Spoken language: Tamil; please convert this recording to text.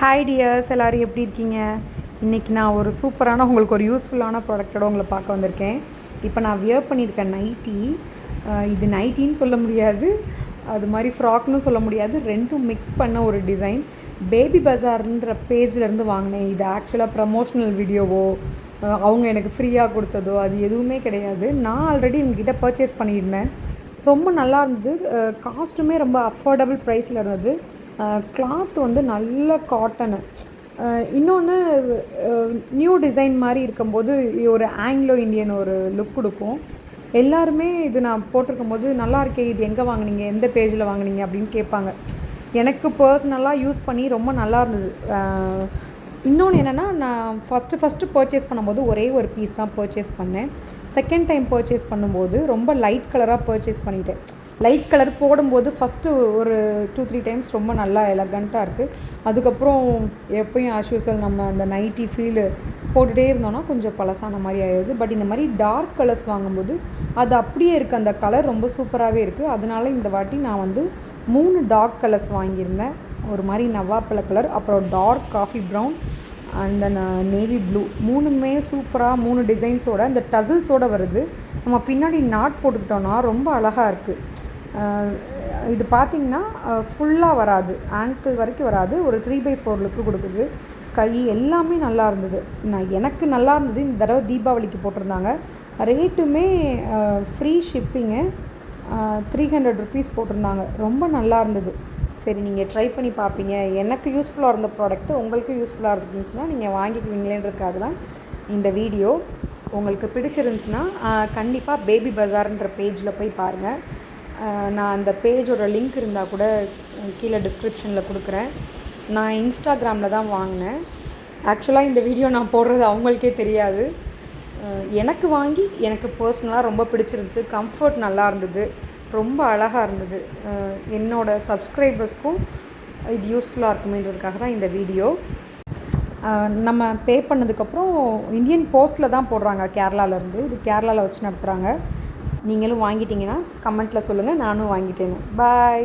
ஹாய் டியர்ஸ், எல்லோரும் எப்படி இருக்கீங்க? இன்றைக்கி நான் ஒரு சூப்பரான உங்களுக்கு ஒரு யூஸ்ஃபுல்லான ப்ராடக்டோடு உங்களை பார்க்க வந்திருக்கேன். இப்போ நான் வியர் பண்ணியிருக்கேன் நைட்டி. இது நைட்டின்னு சொல்ல முடியாது, அது மாதிரி ஃப்ராக்னு சொல்ல முடியாது, ரெண்டும் மிக்ஸ் பண்ண ஒரு டிசைன். பேபி பஜார்ன்ற பேஜ்லேருந்து வாங்கினேன். இது ஆக்சுவலாக ப்ரமோஷ்னல் வீடியோவோ அவங்க எனக்கு ஃப்ரீயாக கொடுத்ததோ அது எதுவுமே கிடையாது. நான் ஆல்ரெடி இவங்ககிட்ட பர்ச்சேஸ் பண்ணியிருந்தேன். ரொம்ப நல்லா இருந்தது. காஸ்ட்டுமே ரொம்ப அஃபோர்டபுள் ப்ரைஸில் இருந்தது. கிளாத் வந்து நல்ல காட்டனு. இன்னொன்று நியூ டிசைன் மாதிரி இருக்கும்போது ஒரு ஆங்கிலோ இண்டியன் ஒரு லுக் கொடுக்கும். எல்லாருமே இது நான் போட்டிருக்கும்போது நல்லா இருக்கே, இது எங்கே வாங்கினீங்க, எந்த பேஜில் வாங்கினீங்க அப்படின்னு கேட்பாங்க. எனக்கு பர்சனலாக யூஸ் பண்ணி ரொம்ப நல்லா இருந்தது. இன்னொன்று என்னென்னா, நான் ஃபஸ்ட்டு பர்ச்சேஸ் பண்ணும்போது ஒரே ஒரு பீஸ் தான் பர்ச்சேஸ் பண்ணேன். செகண்ட் டைம் பர்ச்சேஸ் பண்ணும்போது ரொம்ப லைட் கலராக பர்ச்சேஸ் பண்ணிட்டேன். லைட் கலர் போடும்போது ஃபஸ்ட்டு ஒரு 2-3 டைம்ஸ் ரொம்ப நல்லா எலகண்ட்டாக இருக்குது. அதுக்கப்புறம் எப்போயும் ஆஸ் யூஸ்வல் நம்ம அந்த நைட்டி ஃபீலு போட்டுகிட்டே இருந்தோன்னா கொஞ்சம் பழசான மாதிரி ஆயிடுது. பட் இந்த மாதிரி டார்க் கலர்ஸ் வாங்கும்போது அது அப்படியே இருக்குது, அந்த கலர் ரொம்ப சூப்பராகவே இருக்குது. அதனால இந்த வாட்டி நான் வந்து 3 டார்க் கலர்ஸ் வாங்கியிருந்தேன். ஒரு மாதிரி நவாப்பழ கலர், அப்புறம் டார்க் காஃபி ப்ரௌன், அந்த நேவி ப்ளூ. 3மே சூப்பராக 3 டிசைன்ஸோட அந்த டசில்ஸோடு வருது. நம்ம பின்னாடி நாட் போட்டுக்கிட்டோன்னா ரொம்ப அழகாக இருக்குது. இது பார்த்திங்கன்னா ஃபுல்லாக வராது, ஆங்கிள் வரைக்கும் வராது, ஒரு 3/4 லுக்கு கொடுக்குது. கை எல்லாமே நல்லா இருந்தது. எனக்கு நல்லா இருந்தது. இந்த தடவை தீபாவளிக்கு போட்டிருந்தாங்க. ரேட்டுமே ஃப்ரீ ஷிப்பிங்கு, 300 ருபீஸ் போட்டிருந்தாங்க. ரொம்ப நல்லா இருந்தது. சரி, நீங்கள் ட்ரை பண்ணி பார்ப்பீங்க. எனக்கு யூஸ்ஃபுல்லாக இருந்த ப்ராடக்ட்டு உங்களுக்கு யூஸ்ஃபுல்லாக இருந்துச்சுன்னா நீங்கள் வாங்கிக்குவீங்களேன்றதுக்காக தான் இந்த வீடியோ. உங்களுக்கு பிடிச்சிருந்துச்சுன்னா கண்டிப்பாக பேபி பஜார்ன்ற பேஜில் போய் பாருங்கள். நான் அந்த பேஜோட லிங்க் இருந்தால் கூட கீழே டிஸ்கிரிப்ஷனில் கொடுக்குறேன். நான் இன்ஸ்டாகிராமில் தான் வாங்கினேன். ஆக்சுவலாக இந்த வீடியோ நான் போடுறது அவங்களுக்கே தெரியாது. எனக்கு வாங்கி எனக்கு பர்சனலாக ரொம்ப பிடிச்சிருந்துச்சு. கம்ஃபர்ட் நல்லா இருந்தது, ரொம்ப அழகாக இருந்தது. என்னோடய சப்ஸ்கிரைபர்ஸ்க்கும் இது யூஸ்ஃபுல்லாக இருக்குமேன்றதுக்காக தான் இந்த வீடியோ. நம்ம பே பண்ணதுக்கப்புறம் இந்தியன் போஸ்ட்டில் தான் போடுறாங்க கேரளாவிலேருந்து. இது கேரளாவில் வச்சு நடத்துகிறாங்க. நீங்களும் வாங்கிட்டீங்கன்னா கமெண்ட்டில் சொல்லுங்கள், நானும் வாங்கிட்டேன்னு. பாய்.